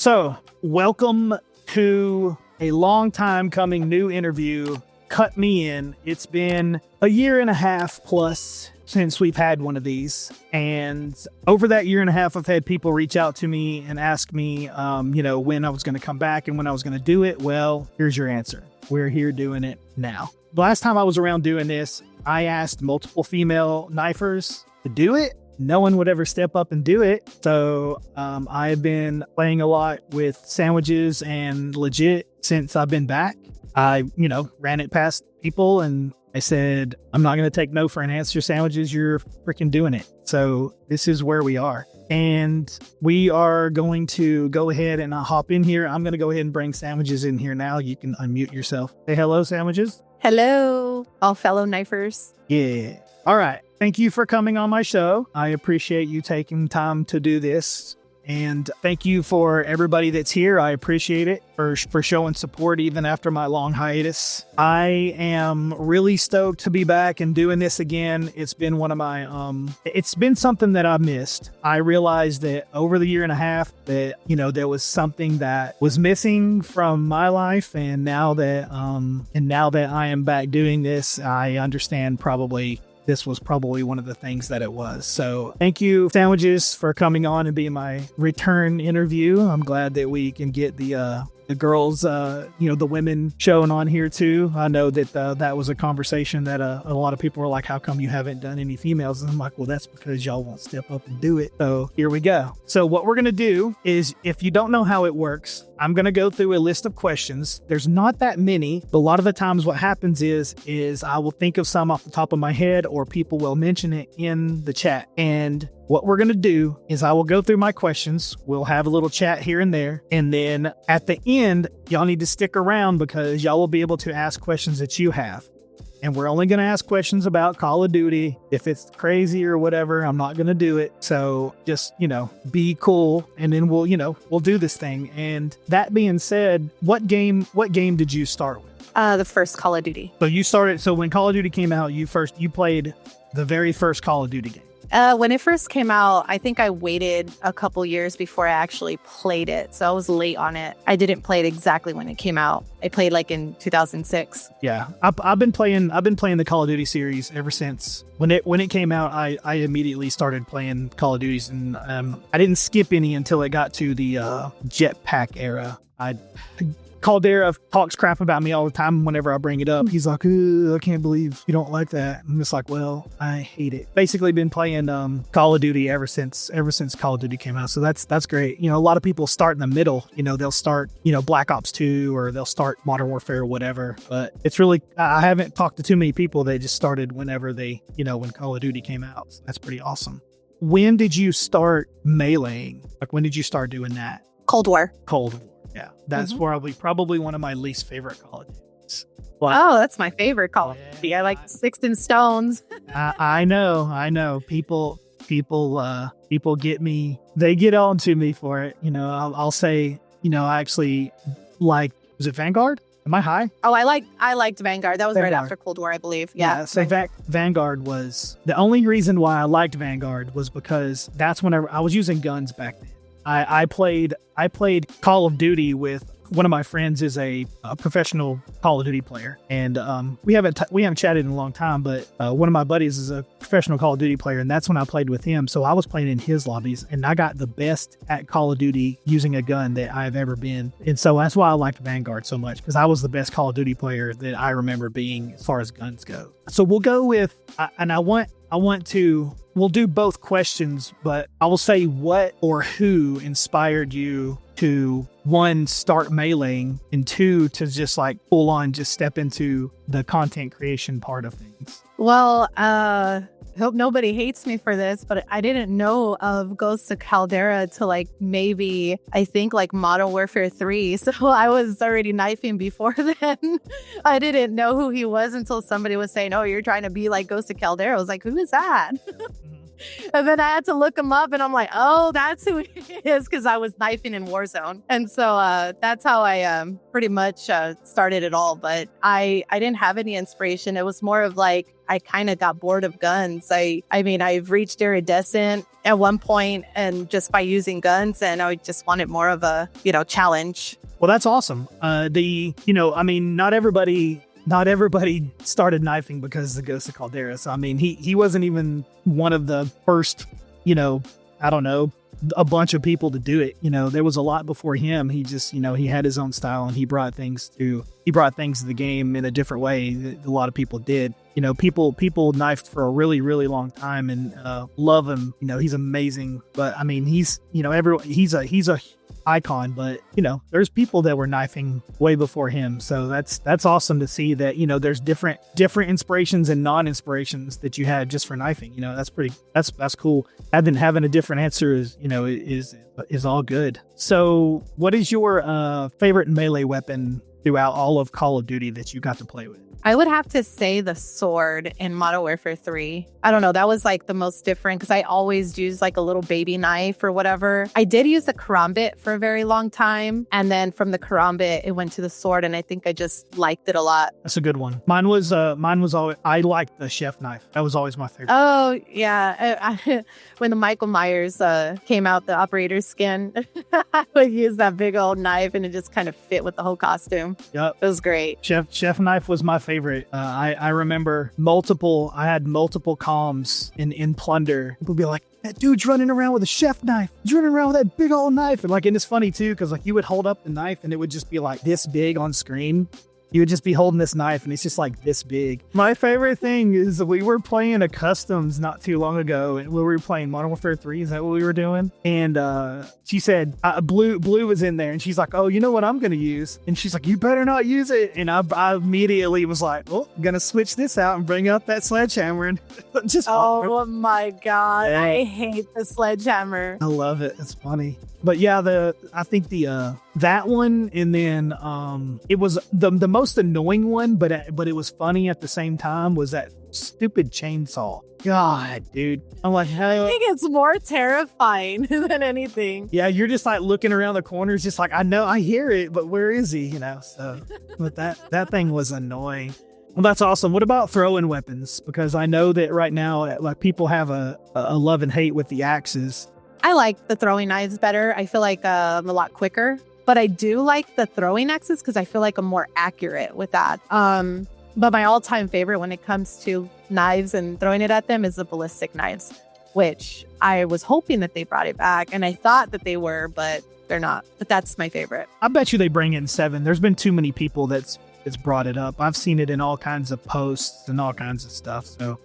So, welcome to a long time coming new interview. Cut me in. It's been a year and a half plus since we've had one of these. And over that year and a half, I've had people reach out to me and ask me, when I was going to come back and when I was going to do it. Well, here's your answer. We're here doing it now. The last time I was around doing this, I asked multiple female knifers to do it. No one would ever step up and do it. So I've been playing a lot with sandwiches and legit since I've been back. I, ran it past people and I said, I'm not going to take no for an answer. Sandwiches, you're freaking doing it. So this is where we are. And we are going to go ahead and hop in here. I'm going to go ahead and bring Sandwiches in here now. You can unmute yourself. Say hello, Sandwiches. Hello, all fellow knifers. Yeah. All right. Thank you for coming on my show. I appreciate you taking time to do this. And thank you for everybody that's here. I appreciate it for showing support even after my long hiatus. I am really stoked to be back and doing this again. It's been one of my, it's been something that I've missed. I realized that over the year and a half that, there was something that was missing from my life. And now that I am back doing this, I understand this was probably one of the things that it was. So thank you, Sandwiches, for coming on and being my return interview. I'm glad that we can get the girls, the women showing on here too. I know that that was a conversation that a lot of people were like, how come you haven't done any females? And I'm like, well, that's because y'all won't step up and do it. So here we go. So what we're going to do is, if you don't know how it works, I'm going to go through a list of questions. There's not that many, but a lot of the times what happens is I will think of some off the top of my head, or people will mention it in the chat. And what we're going to do is I will go through my questions. We'll have a little chat here and there. And then at the end, y'all need to stick around because y'all will be able to ask questions that you have. And we're only going to ask questions about Call of Duty. If it's crazy or whatever, I'm not going to do it. So just, be cool. And then we'll do this thing. And that being said, what game did you start with? The first Call of Duty. So when Call of Duty came out, you played the very first Call of Duty game. When it first came out, I think I waited a couple years before I actually played it. So I was late on it. I didn't play it exactly when it came out. I played in 2006. Yeah, I've been playing the Call of Duty series ever since when it came out. I immediately started playing Call of Duties, and I didn't skip any until it got to the jetpack era. Caldera talks crap about me all the time whenever I bring it up. He's like, I can't believe you don't like that. I'm just like, well, I hate it. Basically been playing Call of Duty ever since Call of Duty came out. So that's great. A lot of people start in the middle. They'll start, Black Ops 2, or they'll start Modern Warfare or whatever. But it's really, I haven't talked to too many people that just started whenever when Call of Duty came out. So that's pretty awesome. When did you start meleeing? When did you start doing that? Cold War. Yeah, that's probably one of my least favorite Call of Duties. That's my favorite Call of Duty. I like Sticks and Stones. I know. People get me. They get on to me for it. I'll say, I actually was it Vanguard? Am I high? Oh, I liked Vanguard. That was Vanguard. Right after Cold War, I believe. Yeah. So Vanguard was the only reason why I liked Vanguard was because that's whenever I was using guns back then. I played Call of Duty with one of my friends is a professional Call of Duty player, and we haven't chatted in a long time. But one of my buddies is a professional Call of Duty player, and that's when I played with him. So I was playing in his lobbies, and I got the best at Call of Duty using a gun that I've ever been. And so that's why I liked Vanguard so much, because I was the best Call of Duty player that I remember being as far as guns go. So we'll go with, we'll do both questions, but I will say what or who inspired you to, one, start meleeing, and two, to just full on just step into the content creation part of things. Well, hope nobody hates me for this, but I didn't know of Ghost of Caldera till maybe I think Modern Warfare 3. So I was already knifing before then. I didn't know who he was until somebody was saying, "Oh, you're trying to be like Ghost of Caldera." I was like, "Who is that?" And then I had to look him up and I'm like, oh, that's who he is, because I was knifing in Warzone. And so that's how I pretty much started it all. But I didn't have any inspiration. It was more of like, I kind of got bored of guns. I mean, I've reached iridescent at one point and just by using guns, and I just wanted more of a, challenge. Well, that's awesome. Not everybody started knifing because of the Ghost of Caldera. So, I mean, he wasn't even one of the first, I don't know, a bunch of people to do it. There was a lot before him. He just, he had his own style and he brought things to the game in a different way that a lot of people did. People knifed for a really, really long time and love him. He's amazing. But I mean, he's a icon, but there's people that were knifing way before him. So that's awesome to see that, there's different inspirations and non-inspirations that you had just for knifing. That's cool. Having a different answer is all good. So what is your favorite melee weapon throughout all of Call of Duty that you got to play with? I would have to say the sword in Modern Warfare 3. I don't know. That was like the most different because I always used like a little baby knife or whatever. I did use the karambit for a very long time. And then from the karambit, it went to the sword. And I think I just liked it a lot. That's a good one. Mine was always, I liked the chef knife. That was always my favorite. Oh, yeah. When the Michael Myers came out, the operator's skin, I would use that big old knife and it just kind of fit with the whole costume. Yep. It was great. Chef knife was my favorite. I remember I had multiple comms in Plunder. People be like, that dude's running around with a chef knife. He's running around with that big old knife. And it's funny too, because you would hold up the knife and it would just be like this big on screen. You would just be holding this knife and it's just like this big. My favorite thing is we were playing a customs not too long ago and we were playing Modern Warfare 3. Is that what we were doing? And she said, Blue was in there and she's like, oh, you know what I'm going to use? And she's like, you better not use it. And I immediately was like, oh, I'm going to switch this out and bring out that sledgehammer. And just oh my God. Yeah. I hate the sledgehammer. I love it. It's funny. But yeah, I think that one, and then it was the most annoying one, but it was funny at the same time, was that stupid chainsaw. God, dude. I'm like, hey. I think it's more terrifying than anything. Yeah, you're just like looking around the corners, just like, I know, I hear it, but where is he? So, but that thing was annoying. Well, that's awesome. What about throwing weapons? Because I know that right now, like, people have a love and hate with the axes. I like the throwing knives better. I feel like I'm a lot quicker, but I do like the throwing axes because I feel like I'm more accurate with that. But my all-time favorite when it comes to knives and throwing it at them is the ballistic knives, which I was hoping that they brought it back, and I thought that they were, but they're not. But that's my favorite. I bet you they bring in 7. There's been too many people that's brought it up. I've seen it in all kinds of posts and all kinds of stuff. So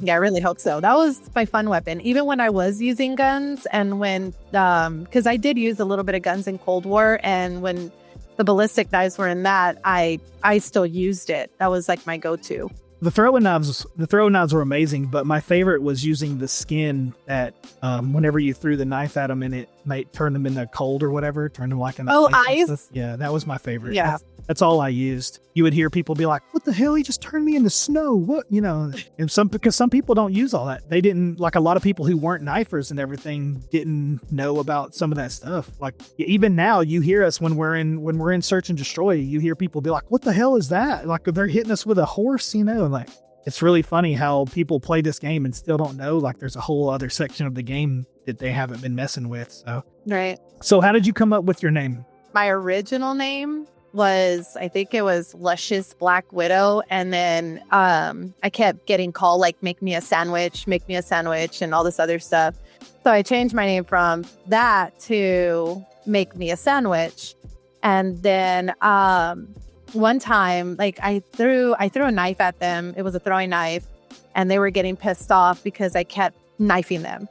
yeah, I really hope so. That was my fun weapon. Even when I was using guns and when because I did use a little bit of guns in Cold War, and when the ballistic knives were in that, I still used it. That was like my go-to. The throwing knives were amazing, but my favorite was using the skin that whenever you threw the knife at them and it might turn them into cold or whatever, turn them like an ice. Yeah, that was my favorite. Yeah. That's all I used. You would hear people be like, what the hell? He just turned me into snow. What? And because some people don't use all that. They didn't, like a lot of people who weren't knifers and everything didn't know about some of that stuff. Like even now you hear us when we're in Search and Destroy, you hear people be like, what the hell is that? Like they're hitting us with a horse, like it's really funny how people play this game and still don't know, like there's a whole other section of the game that they haven't been messing with. So, right. So how did you come up with your name? My original name was, I think it was Luscious Black Widow. And then I kept getting called like, make me a sandwich, and all this other stuff. So I changed my name from that to Make Me a Sandwich. And then one time, like I threw a knife at them. It was a throwing knife. And they were getting pissed off because I kept knifing them.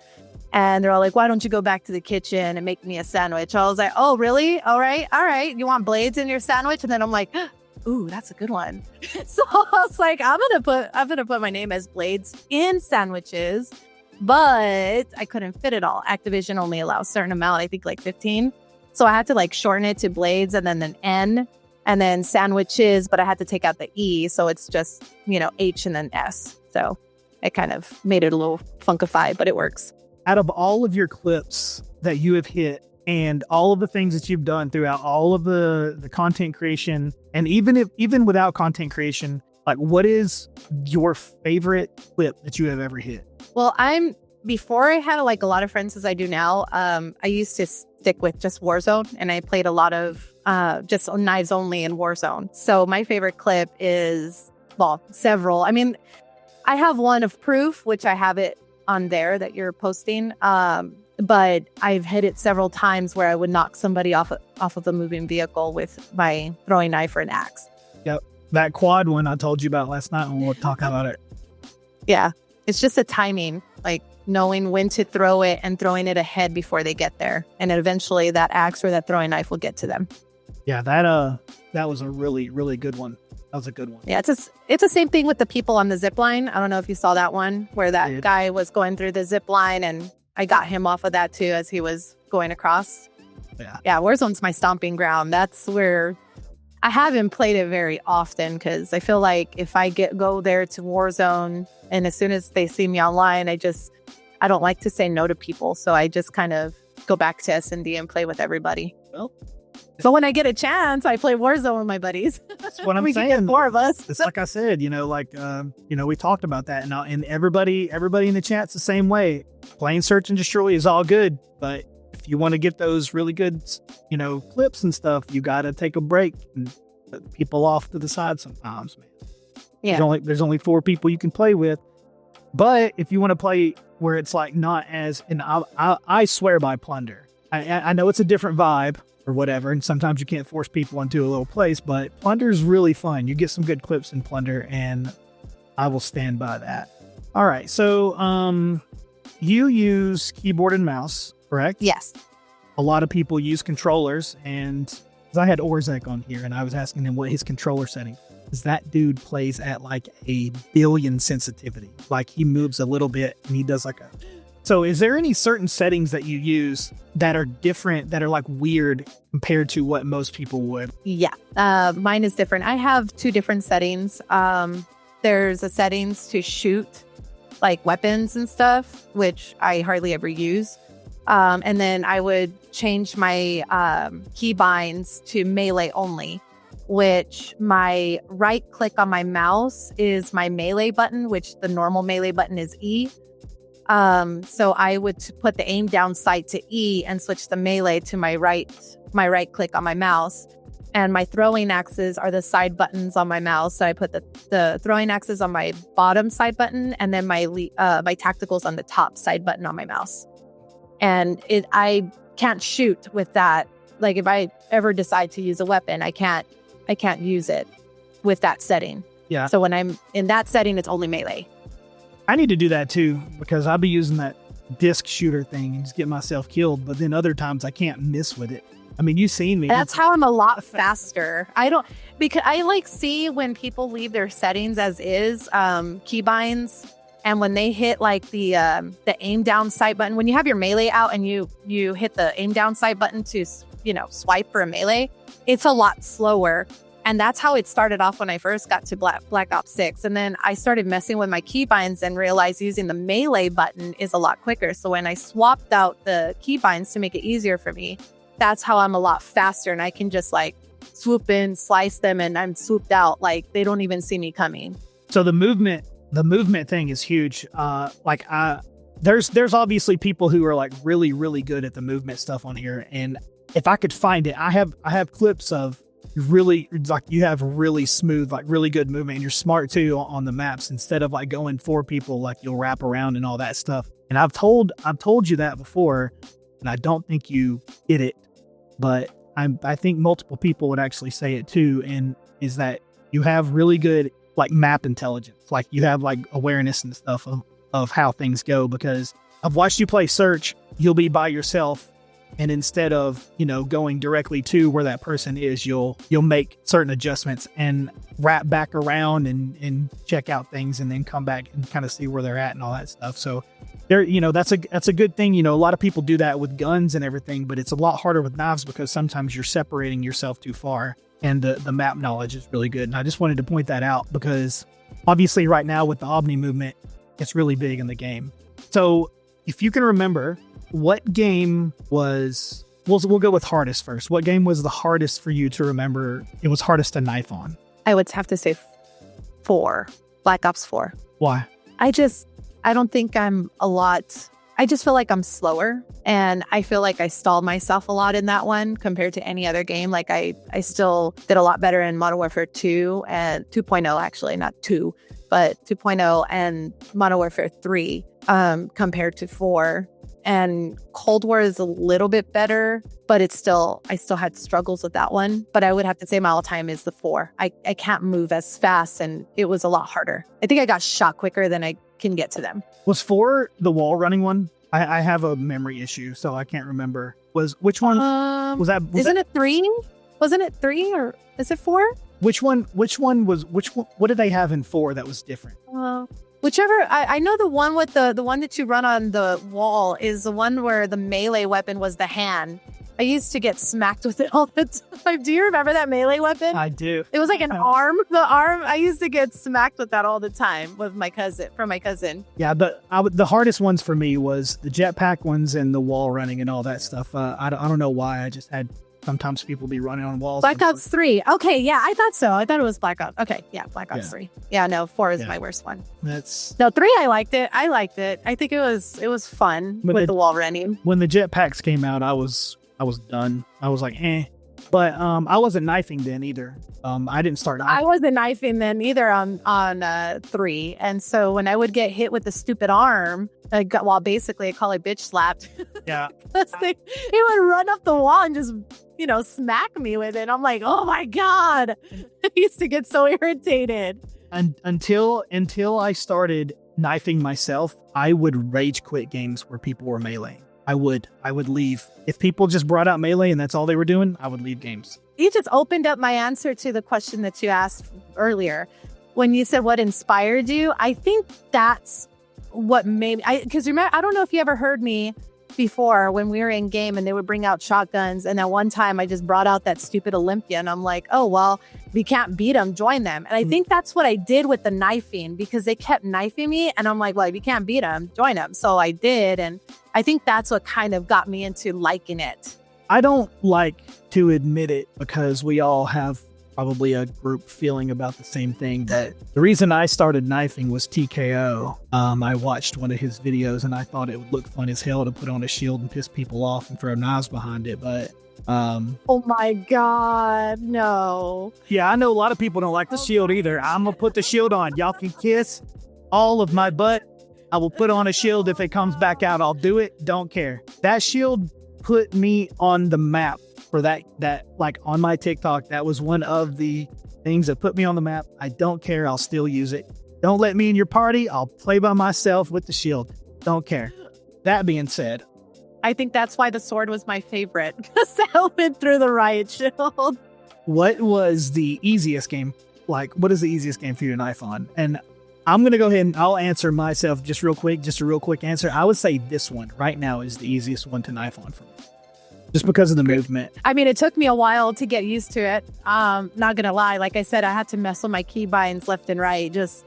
And they're all like, why don't you go back to the kitchen and make me a sandwich? I was like, oh, really? All right. You want blades in your sandwich? And then I'm like, ooh, that's a good one. So I was like, I'm gonna put my name as Blades in sandwiches, but I couldn't fit it all. Activision only allows a certain amount, I think like 15. So I had to like shorten it to Blades and then an N and then sandwiches, but I had to take out the E. So it's just, H and then S. So it kind of made it a little funkified, but it works. Out of all of your clips that you have hit and all of the things that you've done throughout all of the content creation, and even without content creation, like what is your favorite clip that you have ever hit? Well, before I had like a lot of friends as I do now, I used to stick with just Warzone, and I played a lot of just knives only in Warzone. So my favorite clip is, well, several. I mean, I have one of Proof, which I have it on there that you're posting. But I've hit it several times where I would knock somebody off of a moving vehicle with my throwing knife or an axe. Yep. That quad one I told you about last night when we were talking about it. Yeah. It's just the timing, like knowing when to throw it and throwing it ahead before they get there. And then eventually that axe or that throwing knife will get to them. Yeah, that was a really, really good one. That was a good one. Yeah, it's the same thing with the people on the zip line. I don't know if you saw that one where that guy was going through the zip line, and I got him off of that too as he was going across. Yeah, Warzone's my stomping ground. That's where I haven't played it very often because I feel like if I go there to Warzone and as soon as they see me online, I don't like to say no to people. So I just kind of go back to S&D and play with everybody. Well, but when I get a chance, I play Warzone with my buddies. That's what I'm we saying. Can get more of us. It's like I said, we talked about that, and everybody in the chat's the same way. Playing Search and Destroy is all good, but if you want to get those really good, clips and stuff, you got to take a break and put people off to the side sometimes, man. Yeah. There's only 4 people you can play with, but if you want to play where it's like not as, and I swear by Plunder. I know it's a different vibe or whatever, and sometimes you can't force people into a little place, but Plunder's really fun. You get some good clips in Plunder, and I will stand by that. All right, so you use keyboard and mouse, correct? Yes. A lot of people use controllers, and I had Orzek on here, and I was asking him what his controller setting is. That dude plays at like a billion sensitivity. Like he moves a little bit, and he does like a... So is there any certain settings that you use that are different, that are like weird compared to what most people would? Yeah, mine is different. I have 2 different settings. There's a settings to shoot like weapons and stuff, which I hardly ever use. And then I would change my keybinds to melee only, which my right click on my mouse is my melee button, which the normal melee button is E. So I would put the aim down sight to E and switch the melee to my right click on my mouse. And my throwing axes are the side buttons on my mouse. So I put the throwing axes on my bottom side button, and then my tacticals on the top side button on my mouse. And I can't shoot with that. Like if I ever decide to use a weapon, I can't use it with that setting. Yeah. So when I'm in that setting, it's only melee. I need to do that too, because I'll be using that disc shooter thing and just get myself killed. But then other times I can't miss with it. I mean, you've seen me. That's how I'm a lot faster. Because I like see when people leave their settings as is, keybinds, and when they hit like the aim down sight button, when you have your melee out and you hit the aim down sight button to, swipe for a melee, it's a lot slower. And that's how it started off when I first got to Black Ops 6. And then I started messing with my keybinds and realized using the melee button is a lot quicker. So when I swapped out the keybinds to make it easier for me, that's how I'm a lot faster. And I can just like swoop in, slice them, and I'm swooped out. Like they don't even see me coming. So the movement thing is huge. There's obviously people who are like really, really good at the movement stuff on here. And if I could find it, I have clips of really, like you have really smooth, like really good movement, and you're smart too on the maps. Instead of like going 4 people, like you'll wrap around and all that stuff. And I've told you that before, and I don't think you get it, but I think multiple people would actually say it too. And is that you have really good like map intelligence, like you have like awareness and stuff of how things go, because I've watched you play Search. You'll be by yourself, and instead of, going directly to where that person is, you'll make certain adjustments and wrap back around and check out things and then come back and kind of see where they're at and all that stuff. So there, that's a good thing. A lot of people do that with guns and everything, but it's a lot harder with knives because sometimes you're separating yourself too far, and the map knowledge is really good. And I just wanted to point that out because obviously right now with the Omni movement, It's really big in the game. So if you can remember, what game was... We'll go with hardest first. What game was the hardest for you to remember? It was hardest to knife on. I would have to say 4. Black Ops 4. Why? I don't think I'm a lot... I just feel like I'm slower, and I feel like I stalled myself a lot in that one compared to any other game. Like I still did a lot better in Modern Warfare 2 and 2.0, actually, not 2, but 2.0 and Modern Warfare 3 compared to 4. And Cold War is a little bit better, but I still had struggles with that one. But I would have to say my all-time is the 4. I can't move as fast, and it was a lot harder. I think I got shot quicker than I can get to them. Was 4 the wall running one? I have a memory issue, so I can't remember. Which one was that? Isn't it 3? Wasn't it 3 or is it 4? Which one? What did they have in 4 that was different? Whichever. I know the one with the one that you run on the wall is the one where the melee weapon was the hand. I used to get smacked with it all the time. Do you remember that melee weapon? I do. It was like an arm. The arm. I used to get smacked with that all the time with my cousin. Yeah, the hardest ones for me was the jetpack ones and the wall running and all that stuff. I don't know why. I just had sometimes people be running on walls. Black Ops 3. Okay, yeah, I thought so. I thought it was Black Ops. Okay, yeah, Black Ops 3. Yeah, no, 4 is my worst one. No, 3. I liked it. I think it was fun with the wall running. When the jetpacks came out, I was done. I was like, eh. But I wasn't knifing then either. I didn't start knifing. I wasn't knifing then either on 3. And so when I would get hit with the stupid arm, basically I call it bitch slapped. Yeah. He would run up the wall and just, smack me with it. I'm like, oh my God. I used to get so irritated. And until I started knifing myself, I would rage quit games where people were meleeing. I would leave. If people just brought out melee and that's all they were doing, I would leave games. You just opened up my answer to the question that you asked earlier. When you said what inspired you, I think that's what made me... Because remember, I don't know if you ever heard me before when we were in game and they would bring out shotguns. And that one time I just brought out that stupid Olympia and I'm like, oh, well, we can't beat them, join them. And I think that's what I did with the knifing because they kept knifing me. And I'm like, well, if you can't beat them, join them. So I did. And I think that's what kind of got me into liking it. I don't like to admit it because we all have probably a group feeling about the same thing. That the reason I started knifing was TKO. I watched one of his videos and I thought it would look fun as hell to put on a shield and piss people off and throw knives behind it. But oh my God, no. Yeah, I know a lot of people don't like the shield either. I'm gonna put the shield on. Y'all can kiss all of my butt. I will put on a shield. If it comes back out, I'll do it. Don't care. That shield put me on the map for that like on my TikTok. That was one of the things that put me on the map. I don't care. I'll still use it. Don't let me in your party. I'll play by myself with the shield. Don't care. That being said, I think that's why the sword was my favorite because I went through the riot shield. What was the easiest game? Like, what is the easiest game for you to knife on? And I'm going to go ahead and I'll answer myself just a real quick answer. I would say this one right now is the easiest one to knife on for me. Just because of the movement. I mean, it took me a while to get used to it. Not going to lie. Like I said, I had to mess with my keybinds left and right. Just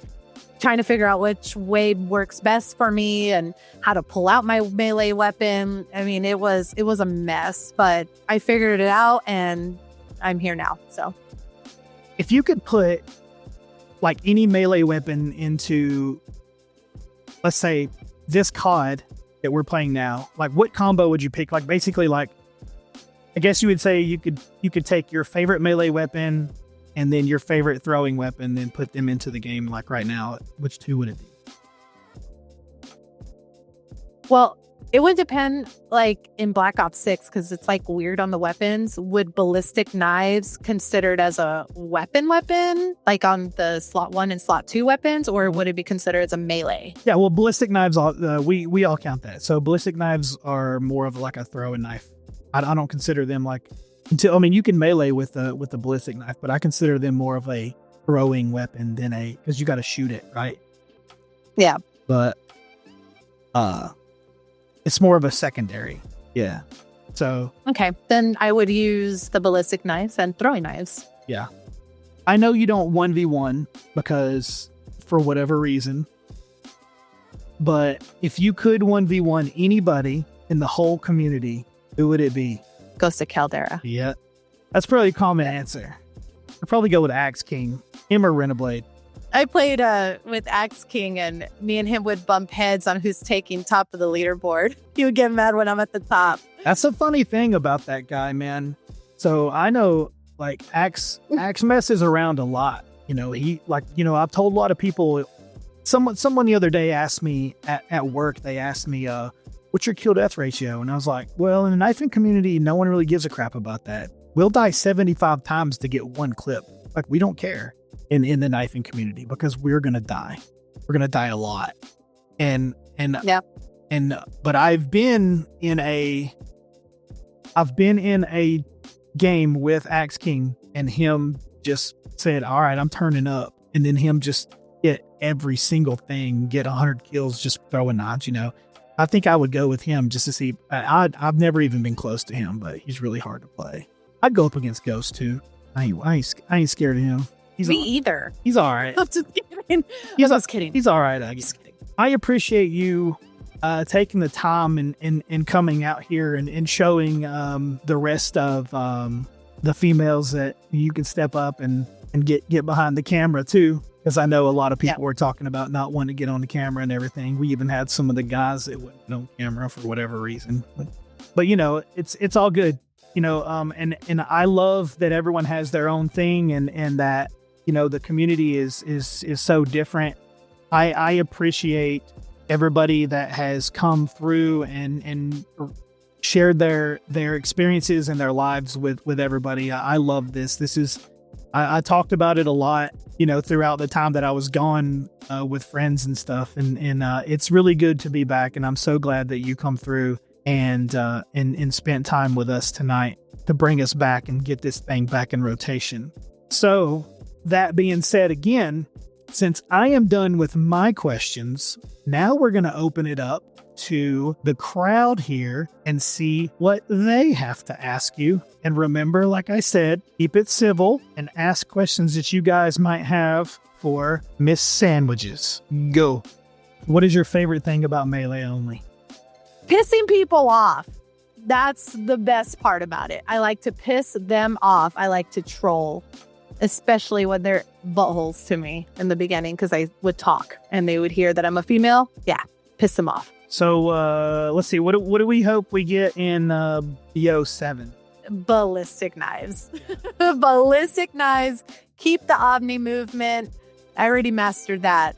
trying to figure out which way works best for me and how to pull out my melee weapon. I mean, it was a mess, but I figured it out and I'm here now. So if you could put like any melee weapon into, let's say, this COD that we're playing now, like what combo would you pick? Like basically, like I guess you would say you could take your favorite melee weapon and then your favorite throwing weapon, then put them into the game. Like right now, which two would it be? Well, it would depend, like in Black Ops 6, because it's like weird on the weapons. Would ballistic knives considered as a weapon, like on the slot 1 and slot 2 weapons, or would it be considered as a melee? Yeah, well, ballistic knives, we all count that. So ballistic knives are more of like a throwing knife. I don't consider them like you can melee with the ballistic knife, but I consider them more of a throwing weapon than because you got to shoot it, right? Yeah, but it's more of a secondary. Yeah. So okay, then I would use the ballistic knives and throwing knives. Yeah, I know you don't 1v1 because for whatever reason, But if you could 1v1 anybody in the whole community, who would it be? Ghost of Caldera. Yeah. That's probably a common answer. I'd probably go with Axe King. Him or Renoblade. I played with Axe King, and me and him would bump heads on who's taking top of the leaderboard. He would get mad when I'm at the top. That's a funny thing about that guy, man. So I know, like, Axe messes around a lot. You know, I've told a lot of people. Someone the other day asked me at work. They asked me, "What's your kill death ratio?" And I was like, "Well, in the knifing community, no one really gives a crap about that. We'll die 75 times to get one clip. Like, we don't care in the knifing community because we're gonna die. We're gonna die a lot." But I've been in a game with Axe King, and him just said, "All right, I'm turning up," and then him just get every single thing, get 100 kills, just throwing knives. You know, I think I would go with him just to see. I've never even been close to him, but he's really hard to play. I'd go up against Ghost too. I ain't scared of him. Either. He's all right. I'm just kidding. I'm just kidding. He's all right. I guess. I appreciate you taking the time and coming out here and showing the rest of the females that you can step up and get behind the camera too. Because I know a lot of people were talking about not wanting to get on the camera and everything. We even had some of the guys that wouldn't get on camera for whatever reason. But you know, it's all good. You know, and I love that everyone has their own thing and that, you know, the community is so different. I appreciate everybody that has come through and shared their experiences and their lives with everybody. I love this. I talked about it a lot, you know, throughout the time that I was gone with friends and stuff. And it's really good to be back. And I'm so glad that you come through and spent time with us tonight to bring us back and get this thing back in rotation. So that being said, again, since I am done with my questions, now we're going to open it up to the crowd here and see what they have to ask you. And remember, like I said, keep it civil and ask questions that you guys might have for Miss Sandwiches. Go. What is your favorite thing about Melee Only? Pissing people off. That's the best part about it. I like to piss them off. I like to troll, especially when they're buttholes to me in the beginning, because I would talk and they would hear that I'm a female. Yeah, piss them off. So let's see. What do we hope we get in BO7? Ballistic knives. Ballistic knives. Keep the Omni movement. I already mastered that.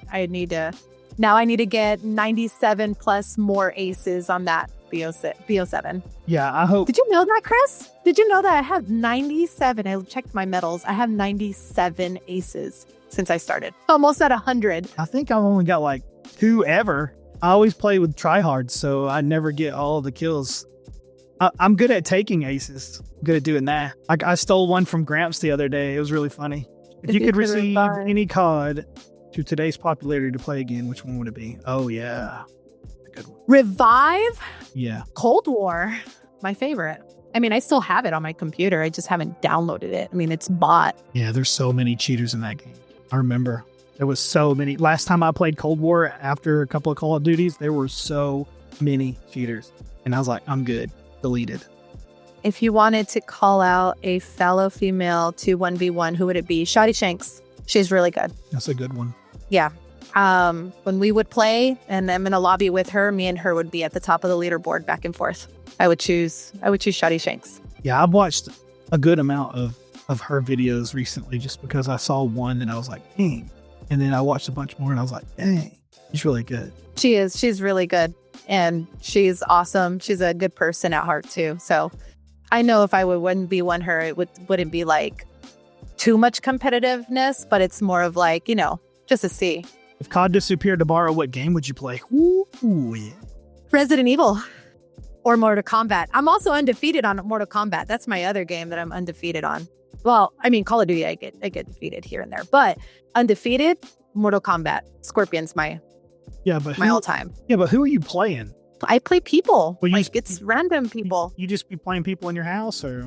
Now I need to get 97 plus more aces on that BO7. Yeah, I hope. Did you know that, Chris? Did you know that I have 97? I checked my medals. I have 97 aces since I started. Almost at 100. I think I've only got like 2 ever. I always play with tryhards, so I never get all the kills. I'm good at taking aces. I'm good at doing that. I stole one from Gramps the other day. It was really funny. If you could receive any card to today's popularity to play again, which one would it be? Oh, yeah. A good one. Revive? Yeah. Cold War. My favorite. I mean, I still have it on my computer. I just haven't downloaded it. I mean, it's bought. Yeah, there's so many cheaters in that game. I remember. There was so many. Last time I played Cold War after a couple of Call of Duties, there were so many cheaters. And I was like, I'm good. Deleted. If you wanted to call out a fellow female to 1v1, who would it be? Shoddy Shanks. She's really good. That's a good one. Yeah. When we would play and I'm in a lobby with her, me and her would be at the top of the leaderboard back and forth. I would choose Shoddy Shanks. Yeah, I've watched a good amount of her videos recently just because I saw one and I was like, dang. And then I watched a bunch more and I was like, dang, she's really good. She is. She's really good. And she's awesome. She's a good person at heart too. So I know if I wouldn't be one her, it wouldn't be like too much competitiveness, but it's more of like, you know, just to see. If COD disappeared tomorrow, what game would you play? Ooh, yeah. Resident Evil or Mortal Kombat. I'm also undefeated on Mortal Kombat. That's my other game that I'm undefeated on. Well, I mean, Call of Duty, I get defeated here and there, but undefeated, Mortal Kombat. Scorpion's my all-time. Yeah, but who are you playing? I play people. Well, it's random people. You just be playing people in your house, or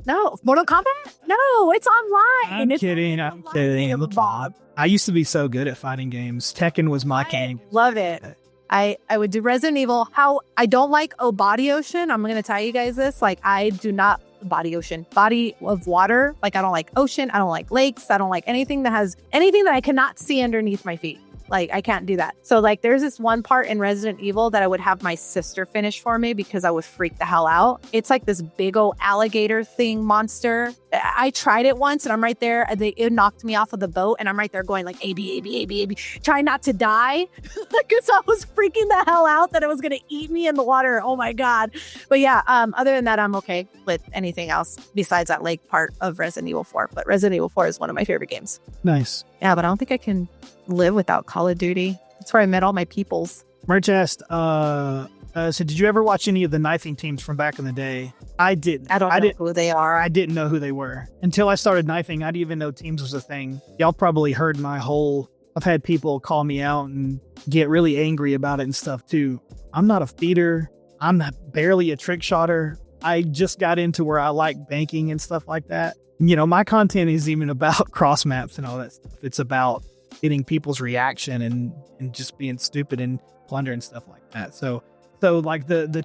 No. Mortal Kombat? No, it's online. I'm kidding. I'm kidding. Bob. I used to be so good at fighting games. Tekken was my game. Love it. I would do Resident Evil. How I don't like body ocean. I'm going to tell you guys this. Like, I do not body ocean, body of water. Like, I don't like ocean. I don't like lakes. I don't like anything that I cannot see underneath my feet. Like, I can't do that. So, like, there's this one part in Resident Evil that I would have my sister finish for me because I would freak the hell out. It's like this big old alligator thing monster. I tried it once and I'm right there. It knocked me off of the boat and I'm right there going like, A, B, A, B, A, B, A, B. Trying not to die because I was freaking the hell out that it was going to eat me in the water. Oh my God. But yeah, other than that, I'm okay with anything else besides that lake part of Resident Evil 4. But Resident Evil 4 is one of my favorite games. Nice. Yeah, but I don't think I can live without Call of Duty. That's where I met all my peoples. Merch asked, so did you ever watch any of the knifing teams from back in the day? I didn't. I don't know who they are. I didn't know who they were. Until I started knifing, I didn't even know teams was a thing. Y'all probably heard I've had people call me out and get really angry about it and stuff too. I'm not a feeder. I'm barely a trick shotter. I just got into where I like banking and stuff like that. You know, my content is even about cross maps and all that stuff. It's about getting people's reaction and just being stupid and plunder and stuff like that. So like the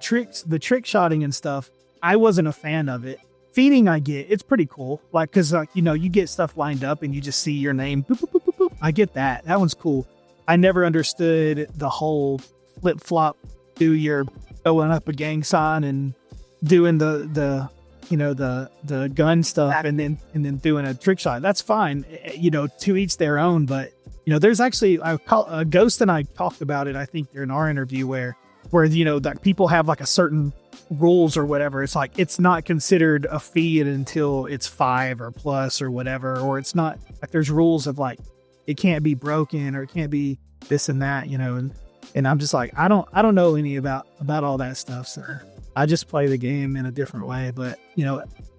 trick shotting and stuff, I wasn't a fan of it. Feeding, I get. It's pretty cool. Like, cause you get stuff lined up and you just see your name. Boop, boop, boop, boop, boop. I get that. That one's cool. I never understood the whole flip flop, going up a gang sign and doing the gun stuff and then doing a trick shot. That's fine. To each their own. But there's actually Ghost and I talked about it. I think in our interview where that people have like a certain rules or whatever. It's like it's not considered a feed until it's 5 or plus or whatever, or it's not like there's rules of like it can't be broken or it can't be this and that, and I'm just like I don't know any about all that stuff, so I just play the game in a different way. But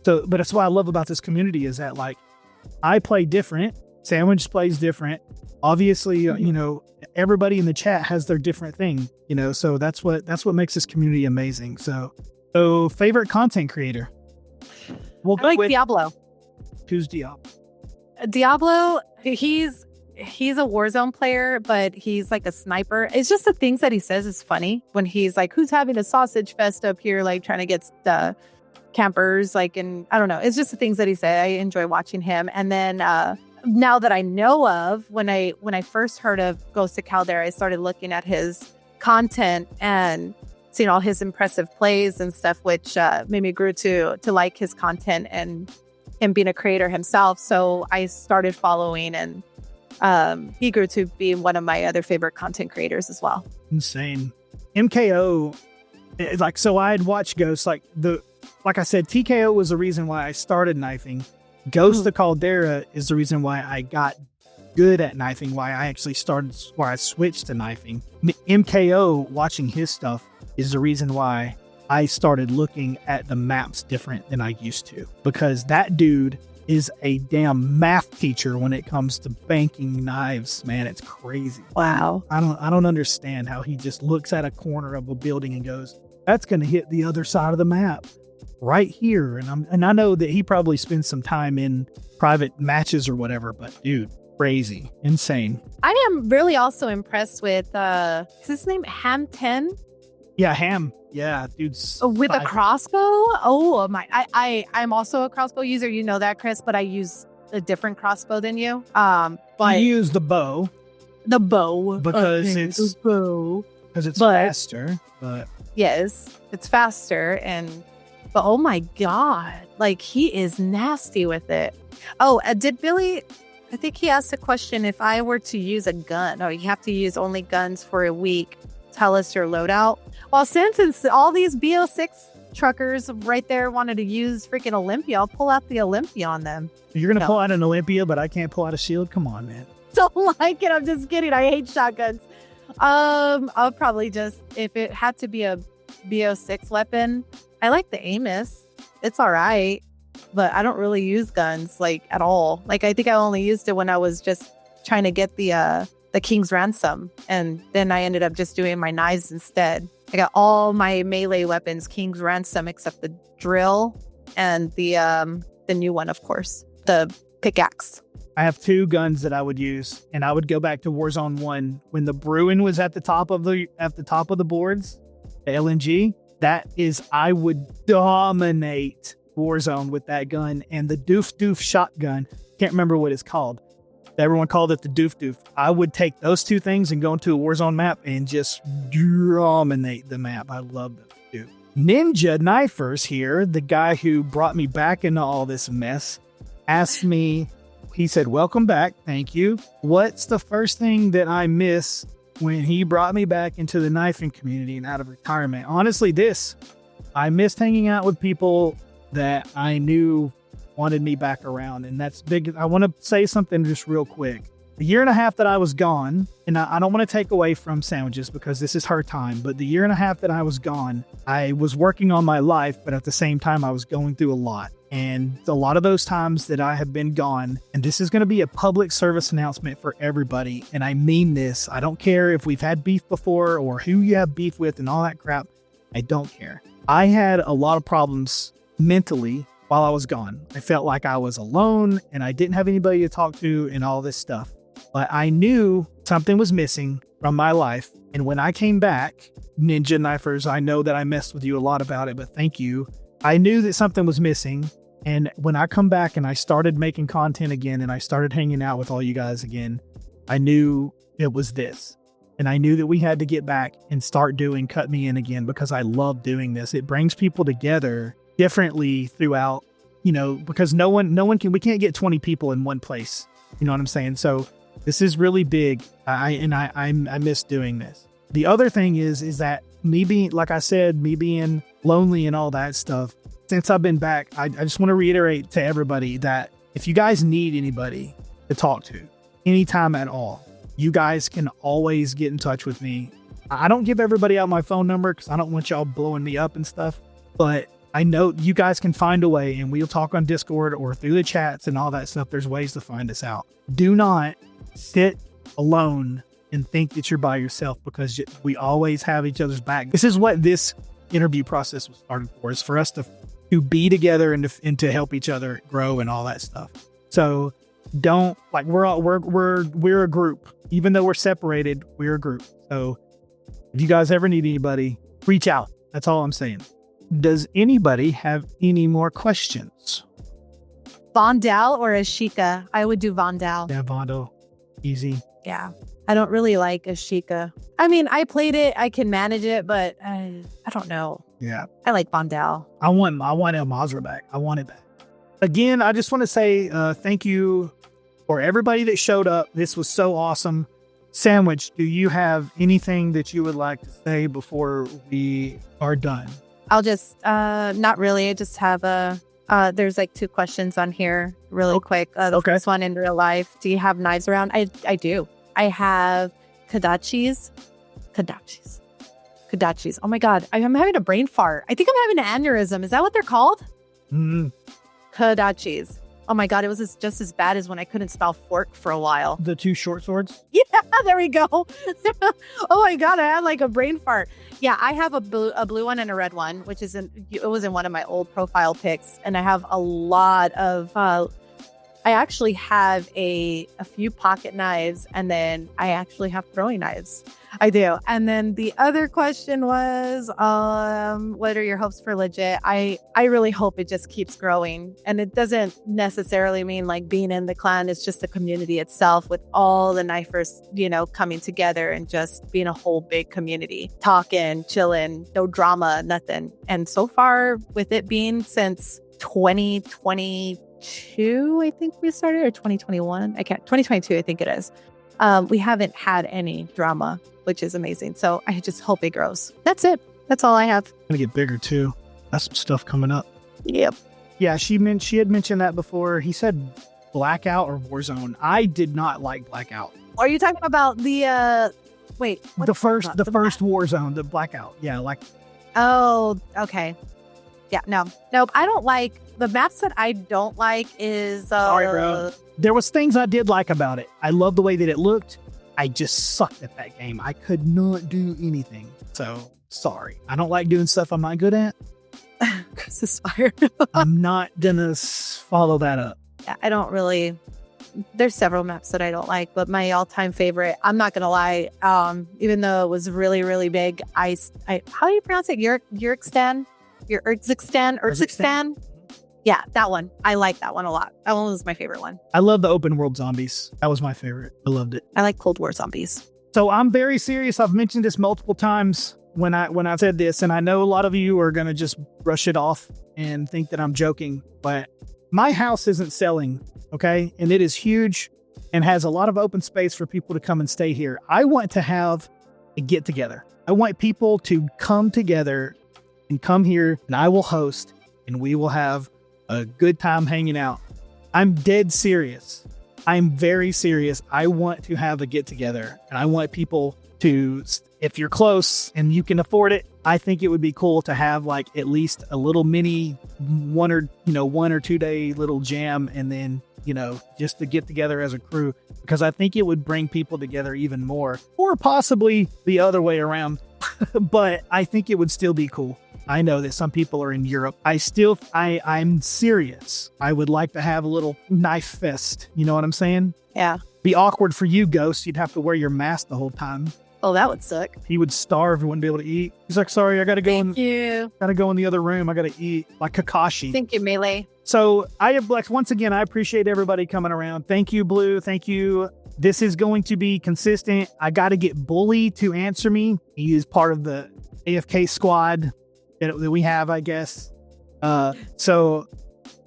but that's what I love about this community is that like I play different, Sandwich plays different. Obviously, everybody in the chat has their different thing, so that's what makes this community amazing. So favorite content creator. I like Diablo. Who's Diablo? Diablo, he's a Warzone player, but he's like a sniper. It's just the things that he says is funny when he's like, who's having a sausage fest up here, like trying to get the campers, like, and I don't know. It's just the things that he said. I enjoy watching him. And then now that I know of, when I first heard of Ghost of Caldera, I started looking at his content and seeing all his impressive plays and stuff, which made me grew to like his content and him being a creator himself. So I started following, and he grew to be one of my other favorite content creators as well. Insane. MKO, so I had watched Ghost, like I said, TKO was the reason why I started knifing. Ghost of Caldera is the reason why I got good at knifing, why I switched to knifing. MKO, watching his stuff, is the reason why I started looking at the maps different than I used to. Because that dude is a damn math teacher when it comes to banking knives, man. It's crazy. Wow. I don't understand how he just looks at a corner of a building and goes, that's going to hit the other side of the map right here. And I know that he probably spends some time in private matches or whatever, but dude, crazy, insane. I am really also impressed with is his name Ham 10? Yeah, Ham. Yeah, dude's with a crossbow. Oh my! I'm also a crossbow user. You know that, Chris, but I use a different crossbow than you. But you use the bow. The bow because it's faster. But yes, it's faster But oh my God, like he is nasty with it. Oh, did Billy, I think he asked a question, if I were to use a gun, you have to use only guns for a week, tell us your loadout. Well, since all these BO6 truckers right there wanted to use freaking Olympia, I'll pull out the Olympia on them. You're going to pull out an Olympia, but I can't pull out a shield? Come on, man. Don't like it. I'm just kidding. I hate shotguns. I'll probably just, if it had to be a BO6 weapon, I like the Amos. It's all right, but I don't really use guns like at all. Like I think I only used it when I was just trying to get the King's Ransom, and then I ended up just doing my knives instead. I got all my melee weapons King's Ransom except the drill and the new one, of course, the pickaxe. I have 2 guns that I would use, and I would go back to Warzone 1 when the Bruin was at the top of the boards, the LNG. I would dominate Warzone with that gun, and the doof shotgun. Can't remember what it's called. Everyone called it the doof. I would take those 2 things and go into a Warzone map and just dominate the map. I love those 2. Ninja Knifers here, the guy who brought me back into all this mess, asked me, he said, welcome back. Thank you. What's the first thing that I miss when he brought me back into the knifing community and out of retirement? Honestly, I missed hanging out with people that I knew wanted me back around. And that's big. I want to say something just real quick. The year and a half that I was gone, and I don't want to take away from Sandwiches because this is her time, but the year and a half that I was gone, I was working on my life, but at the same time, I was going through a lot. And a lot of those times that I have been gone, and this is going to be a public service announcement for everybody, and I mean this. I don't care if we've had beef before or who you have beef with and all that crap. I don't care. I had a lot of problems mentally while I was gone. I felt like I was alone and I didn't have anybody to talk to and all this stuff. But I knew something was missing from my life. And when I came back, Ninja Knifers, I know that I messed with you a lot about it, but thank you. I knew that something was missing. And when I come back and I started making content again and I started hanging out with all you guys again, I knew it was this. And I knew that we had to get back and start doing Cut Me In again because I love doing this. It brings people together differently throughout, because we can't get 20 people in one place. You know what I'm saying? So this is really big. I miss doing this. The other thing is that me being lonely and all that stuff, since I've been back, I just want to reiterate to everybody that if you guys need anybody to talk to anytime at all, you guys can always get in touch with me. I don't give everybody out my phone number because I don't want y'all blowing me up and stuff, but I know you guys can find a way, and we'll talk on Discord or through the chats and all that stuff. There's ways to find us out. Do not sit alone and think that you're by yourself because we always have each other's back. This is what this interview process was started for, is for us to be together and to help each other grow and all that stuff. So don't we're a group. Even though we're separated, we're a group. So if you guys ever need anybody, reach out. That's all I'm saying. Does anybody have any more questions? Vondel or Ashika? I would do Vondel. Yeah, Vondel. Easy. Yeah. I don't really like Ashika. I mean, I played it. I can manage it, but I don't know. Yeah. I like Vondel. I want El Mazra back. I want it back. Again, I just want to say thank you for everybody that showed up. This was so awesome. Sandwich, do you have anything that you would like to say before we are done? I'll just, not really. I just have there's like 2 questions on here really quick. The first one, in real life, do you have knives around? I do. I have Kodachis. Oh my God. I'm having a brain fart. I think I'm having an aneurysm. Is that what they're called? Kodachis. Oh my God. It was just as bad as when I couldn't spell fork for a while. The 2 short swords? Yeah, there we go. Oh my God. I had like a brain fart. Yeah, I have a blue one and a red one, which it was in one of my old profile pics. And I have a lot of, I actually have a few pocket knives, and then I actually have throwing knives. I do. And then the other question was, what are your hopes for Legit? I really hope it just keeps growing. And it doesn't necessarily mean like being in the clan. It's just the community itself with all the knifers, coming together and just being a whole big community, talking, chilling, no drama, nothing. And so far, with it being since 2022, I think we started, or 2021. 2022, I think it is. We haven't had any drama, which is amazing. So I just hope it grows. That's it. That's all I have. It's gonna get bigger too. That's some stuff coming up. Yep. Yeah, she had mentioned that before. He said Blackout or Warzone. I did not like Blackout. Are you talking about the wait? The first Warzone, the Blackout. Yeah, like. Oh, okay. Yeah, nope. I don't like the maps that I don't like is. Sorry, bro. There was things I did like about it. I love the way that it looked. I just sucked at that game. I could not do anything. So sorry. I don't like doing stuff I'm not good at. This is fire. I'm not gonna follow that up. Yeah, I don't really. There's several maps that I don't like, but my all-time favorite, I'm not gonna lie, even though it was really, really big, I how do you pronounce it? Urzikstan? Urzikstan? Yeah, that one. I like that one a lot. That one was my favorite one. I love the open world zombies. That was my favorite. I loved it. I like Cold War zombies. So I'm very serious. I've mentioned this multiple times when I said this, and I know a lot of you are going to just brush it off and think that I'm joking, but my house isn't selling, okay? And it is huge and has a lot of open space for people to come and stay here. I want to have a get together. I want people to come together and come here, and I will host, and we will have a good time hanging out. I'm dead serious. I'm very serious. I want to have a get together, and I want people to, if you're close and you can afford it, I think it would be cool to have like at least a little mini 1 or 2 day little jam, and then, just to get together as a crew, because I think it would bring people together even more, or possibly the other way around. But I think it would still be cool. I know that some people are in Europe. I'm serious. I would like to have a little knife fest. You know what I'm saying? Yeah. Be awkward for you, Ghost. You'd have to wear your mask the whole time. Oh, that would suck. He would starve. He wouldn't be able to eat. He's like, sorry, I got to go. Thank you. Got to go in the other room. I got to eat. Like Kakashi. Thank you, Melee. So once again, I appreciate everybody coming around. Thank you, Blue. Thank you. This is going to be consistent. I got to get Bully to answer me. He is part of the AFK squad that we have, I guess.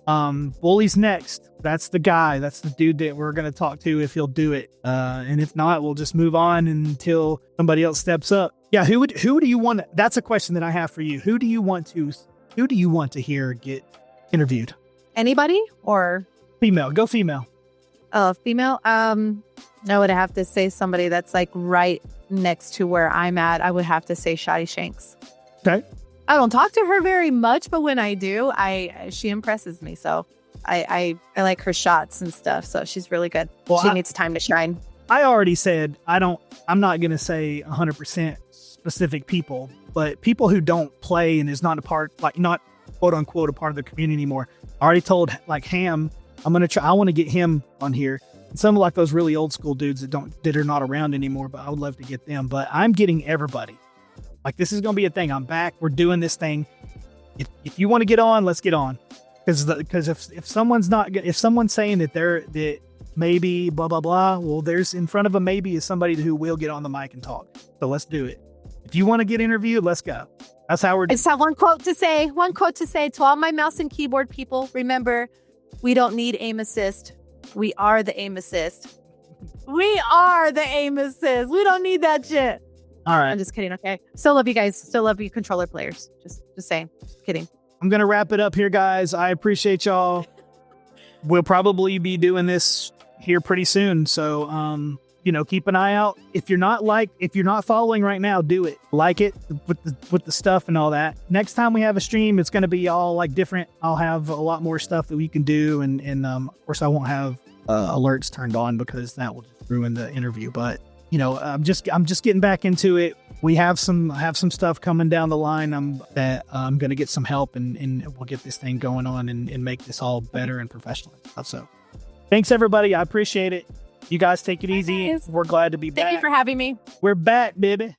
Bully's next. That's the guy. That's the dude that we're going to talk to if he'll do it. And if not, we'll just move on until somebody else steps up. Yeah. Who do you want? That's a question that I have for you. Who do you want to hear get interviewed? Anybody or female? Go female. Oh, female. I would have to say somebody that's like right next to where I'm at. I would have to say Shotty Shanks. Okay. I don't talk to her very much, but when I do, she impresses me. So I like her shots and stuff. So she's really good. Well, she needs time to shine. I already said I'm not going to say 100% specific people, but people who don't play and is not a part, like not quote unquote a part of the community anymore. I already told like Ham, I want to get him on here. And some like those really old school dudes that are not around anymore, but I would love to get them. But I'm getting everybody. Like, this is going to be a thing. I'm back. We're doing this thing. If you want to get on, let's get on. Because if someone's saying that maybe blah, blah, blah, well, there's in front of a maybe is somebody who will get on the mic and talk. So let's do it. If you want to get interviewed, let's go. That's how we're doing. I just have one quote to say to all my mouse and keyboard people. Remember, we don't need aim assist. We are the aim assist. We are the aim assist. We don't need that shit. All right. I'm just kidding. Okay. Still love you guys. Still love you controller players. Just saying. Just kidding. I'm going to wrap it up here, guys. I appreciate y'all. We'll probably be doing this here pretty soon. So, keep an eye out. If you're not following right now, do it. Like it with the stuff and all that. Next time we have a stream, it's going to be all like different. I'll have a lot more stuff that we can do. And of course I won't have alerts turned on because that will just ruin the interview. But I'm just getting back into it. We have some stuff coming down the line. That I'm going to get some help and we'll get this thing going on and make this all better and professional. So thanks everybody. I appreciate it. You guys take it easy. Guys. We're glad to be back. Thank you for having me. We're back, baby.